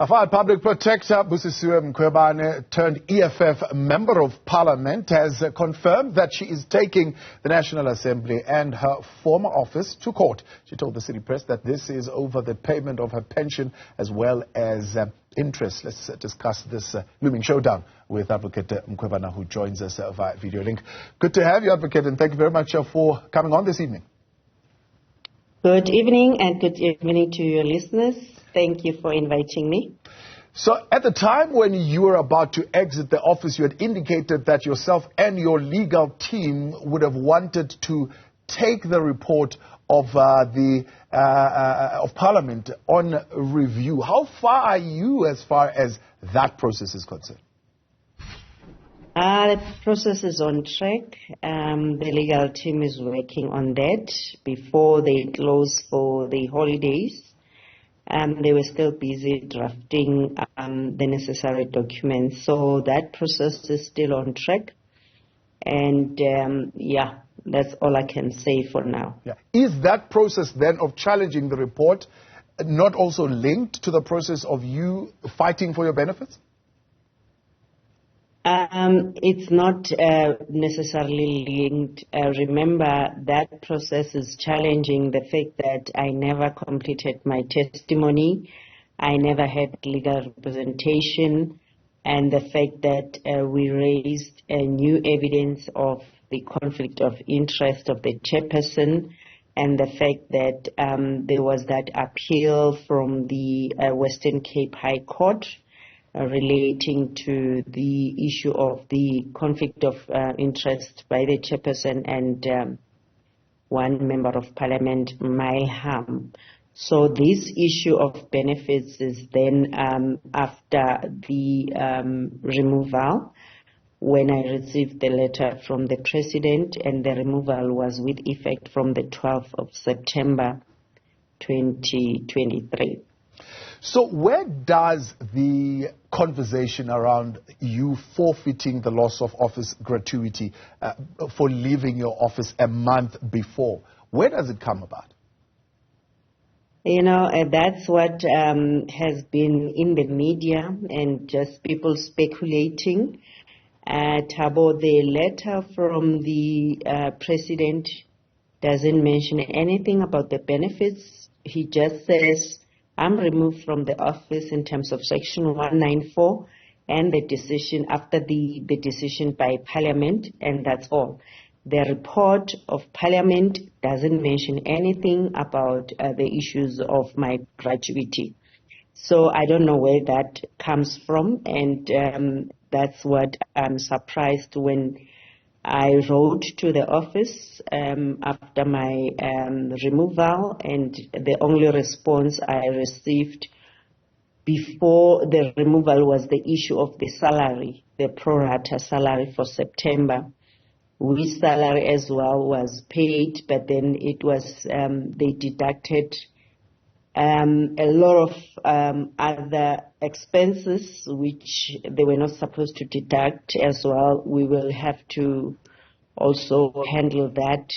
A Public Protector Busisiwe Mkhwebane turned EFF Member of Parliament has confirmed that she is taking the National Assembly and her former office to court. She told the City Press that this is over the payment of her pension as well as interest. Let's discuss this looming showdown with Advocate Mkhwebane, who joins us via video link. Good to have you, Advocate, and thank you very much for coming on this evening. Good evening, and good evening to your listeners. Thank you for inviting me. So at the time when you were about to exit the office, you had indicated that yourself and your legal team would have wanted to take the report of Parliament on review. How far are you as far as that process is concerned? The process is on track. The legal team is working on that before they close for the holidays. They were still busy drafting the necessary documents. So that process is still on track. And yeah, that's all I can say for now. Yeah. Is that process then of challenging the report not also linked to the process of you fighting for your benefits? It's not necessarily linked. Remember, that process is challenging the fact that I never completed my testimony, I never had legal representation, and the fact that we raised new evidence of the conflict of interest of the chairperson, and the fact that there was that appeal from the Western Cape High Court relating to the issue of the conflict of interest by the chairperson and one member of parliament, Mailham. So this issue of benefits is then after the removal, when I received the letter from the president, and the removal was with effect from the 12th of September 2023. So where does the conversation around you forfeiting the loss of office gratuity for leaving your office a month before, where does it come about? You know, that's what has been in the media and just people speculating. Thabo, the letter from the president doesn't mention anything about the benefits. He just says, I'm removed from the office in terms of Section 194 and the decision after the decision by Parliament, and that's all. The report of Parliament doesn't mention anything about the issues of my gratuity. So I don't know where that comes from, and that's what I'm surprised when I wrote to the office after my removal, and the only response I received before the removal was the issue of the salary, the pro rata salary for September, which salary as well was paid, but then it was, they deducted a lot of other expenses which they were not supposed to deduct as well. We will have to also handle that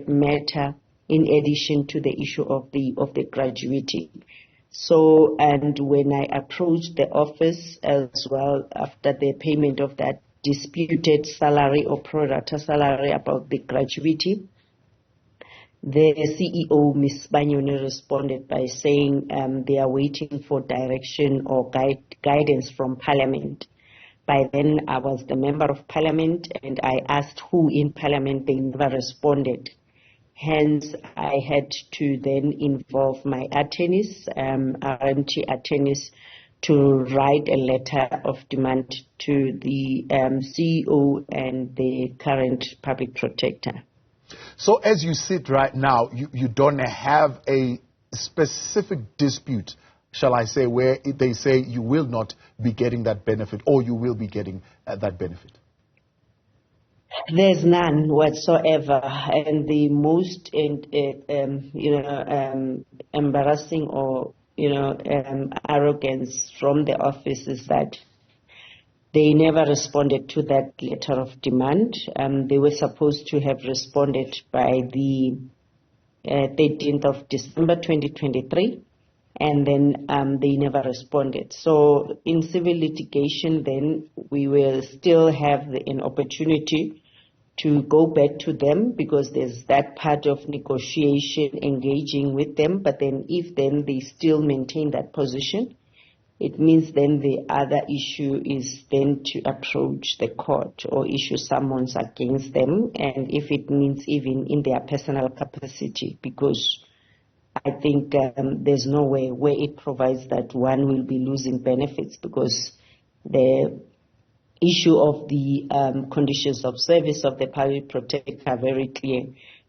matter in addition to the issue of the gratuity. So, and when I approached the office as well after the payment of that disputed salary or pro rata salary about the gratuity, the CEO, Ms. Banyoni, responded by saying they are waiting for direction or guidance from Parliament. By then, I was the Member of Parliament, and I asked who in Parliament. They never responded. Hence, I had to then involve my attorneys, RMT attorneys, to write a letter of demand to the CEO and the current Public Protector. So as you sit right now, you don't have a specific dispute, shall I say, where they say you will not be getting that benefit or you will be getting that benefit? There's none whatsoever. And the most embarrassing or arrogance from the office is that they never responded to that letter of demand. They were supposed to have responded by the 13th of December 2023. and then they never responded. So in civil litigation, then we will still have an opportunity to go back to them, because there's that part of negotiation, engaging with them. But then if then they still maintain that position, it means then the other issue is then to approach the court or issue summons against them, and if it means even in their personal capacity, because I think there's no way where it provides that one will be losing benefits, because the issue of the conditions of service of the public protector are very clear,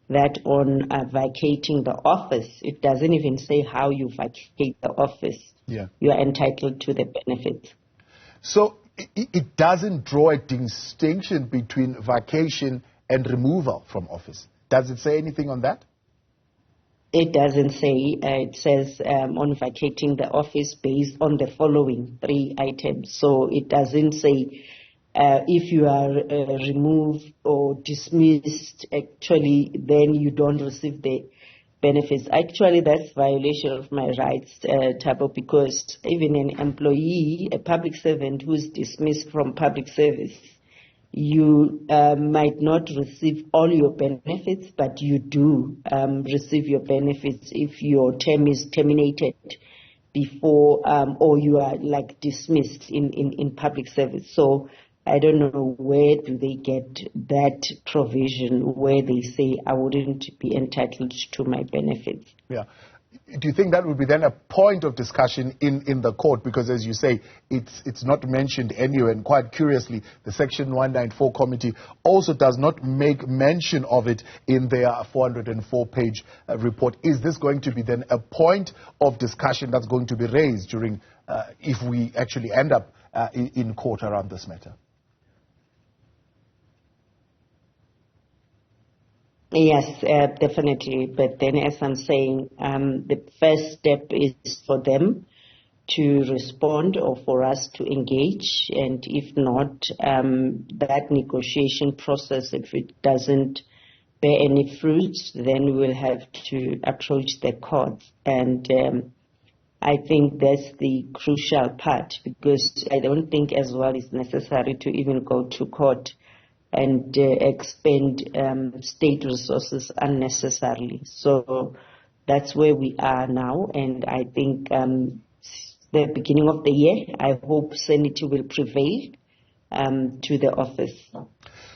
that on vacating the office, it doesn't even say how you vacate the office. Yeah. You are entitled to the benefits. So it doesn't draw a distinction between vacation and removal from office. Does it say anything on that? It doesn't say. It says on vacating the office based on the following 3 items. So it doesn't say if you are removed or dismissed, actually, then you don't receive the benefits. Actually, that's violation of my rights, Thabo, because even an employee, a public servant who's dismissed from public service, you might not receive all your benefits, but you do receive your benefits if your term is terminated before or you are like dismissed in public service. So I don't know where do they get that provision where they say I wouldn't be entitled to my benefits. Yeah. Do you think that would be then a point of discussion in the court? Because as you say, it's not mentioned anywhere. And quite curiously, the Section 194 committee also does not make mention of it in their 404-page report. Is this going to be then a point of discussion that's going to be raised during, if we actually end up in court around this matter? Yes, definitely. But then, as I'm saying, the first step is for them to respond or for us to engage. And if not, that negotiation process, if it doesn't bear any fruits, then we will have to approach the court. And I think that's the crucial part, because I don't think as well it's necessary to even go to court and expend state resources unnecessarily. So that's where we are now, and I think the beginning of the year, I hope sanity will prevail to the office.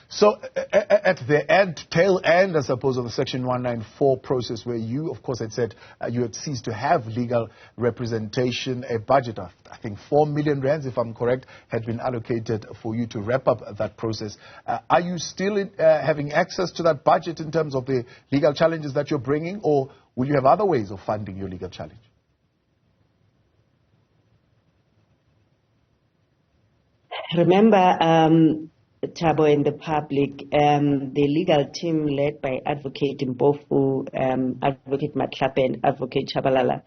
So at the tail end, I suppose, of the Section 194 process, where you, of course, had said you had ceased to have legal representation, a budget of, I think, 4 million rands, if I'm correct, had been allocated for you to wrap up that process. Are you still having access to that budget in terms of the legal challenges that you're bringing, or will you have other ways of funding your legal challenge? Remember, Thabo and the public, the legal team led by Advocate Mpofu, Advocate Matlape and Advocate Chabalala,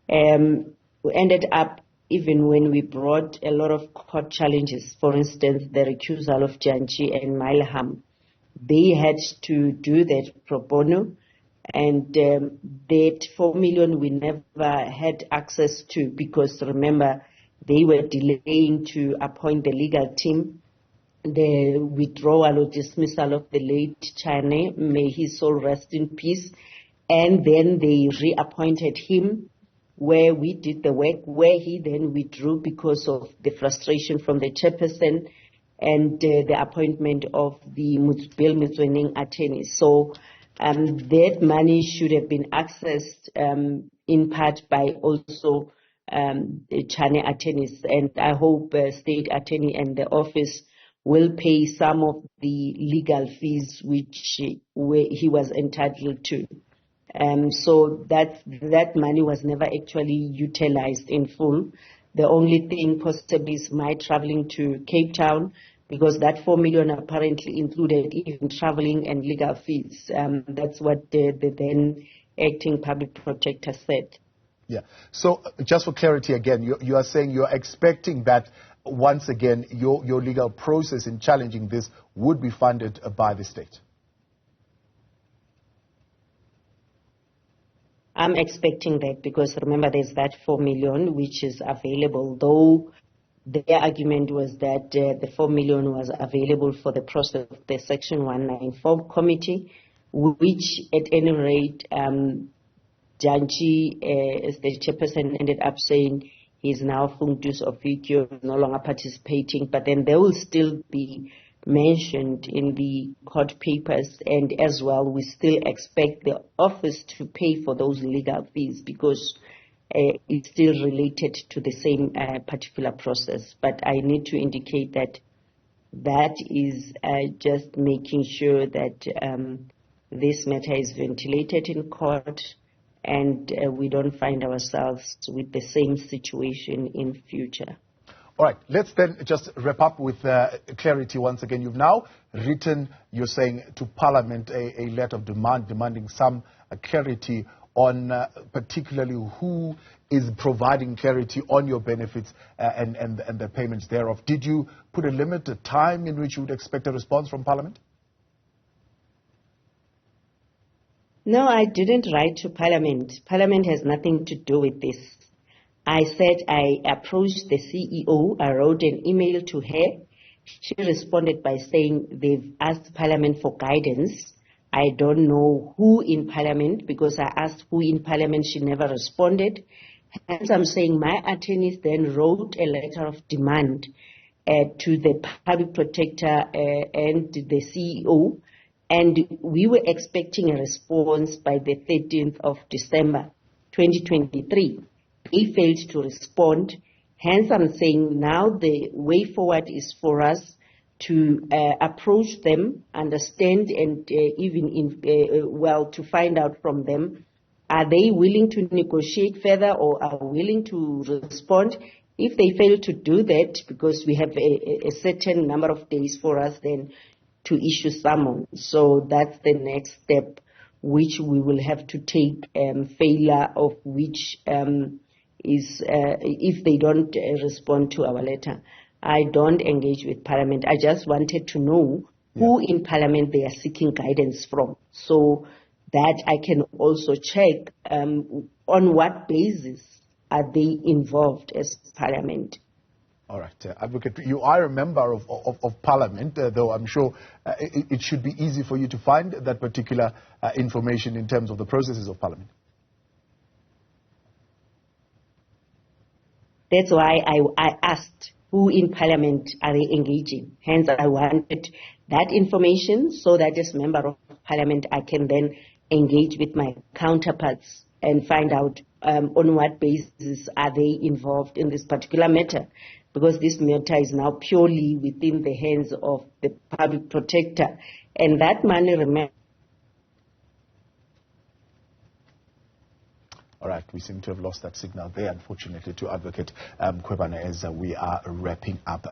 we ended up, even when we brought a lot of court challenges, for instance, the recusal of Janchi and Mailham, they had to do that pro bono, and that 4 million we never had access to, because remember, they were delaying to appoint the legal team. The withdrawal or dismissal of the late Chane, may his soul rest in peace, and then they reappointed him where we did the work, where he then withdrew because of the frustration from the chairperson and the appointment of the Bill Mitswening attorneys. So that money should have been accessed in part by also the Chane attorneys, and I hope state attorney and the office will pay some of the legal fees which he was entitled to. So that money was never actually utilized in full. The only thing possibly is my traveling to Cape Town, because that 4 million apparently included even traveling and legal fees. That's what the then acting public protector said. Yeah. So just for clarity again, you are saying you're expecting that once again, your legal process in challenging this would be funded by the state? I'm expecting that, because remember there's that 4 million which is available, though their argument was that the 4 million was available for the process of the Section 194 committee, which at any rate, Janchi, as the chairperson, ended up saying he's now functus officio, no longer participating, but then they will still be mentioned in the court papers, and as well we still expect the office to pay for those legal fees, because it's still related to the same particular process. But I need to indicate that that is just making sure that this matter is ventilated in court, and we don't find ourselves with the same situation in future. All right, let's then just wrap up with clarity once again. You've now written, you're saying, to Parliament a letter of demanding some clarity on particularly who is providing clarity on your benefits and the payments thereof. Did you put a limit, a time in which you would expect a response from Parliament? No, I didn't write to Parliament. Parliament has nothing to do with this. I said I approached the CEO. I wrote an email to her. She responded by saying they've asked Parliament for guidance. I don't know who in Parliament, because I asked who in Parliament, she never responded. Hence, I'm saying my attorneys then wrote a letter of demand to the Public Protector and the CEO, and we were expecting a response by the 13th of December 2023. They failed to respond. Hence, I'm saying now the way forward is for us to approach them, understand, and even to find out from them, are they willing to negotiate further or are willing to respond? If they fail to do that, because we have a certain number of days for us then to issue summons. So that's the next step, which we will have to take, failure of which is if they don't respond to our letter. I don't engage with Parliament. I just wanted to know who in Parliament they are seeking guidance from, so that I can also check on what basis are they involved as Parliament. All right. Advocate, you are a member of Parliament, though I'm sure it should be easy for you to find that particular information in terms of the processes of Parliament. That's why I asked who in Parliament are they engaging. Hence, I wanted that information so that as member of Parliament, I can then engage with my counterparts and find out on what basis are they involved in this particular matter. Because this matter is now purely within the hands of the Public Protector. And that money remains. All right, we seem to have lost that signal there, unfortunately, to Advocate Mkhwebane as we are wrapping up.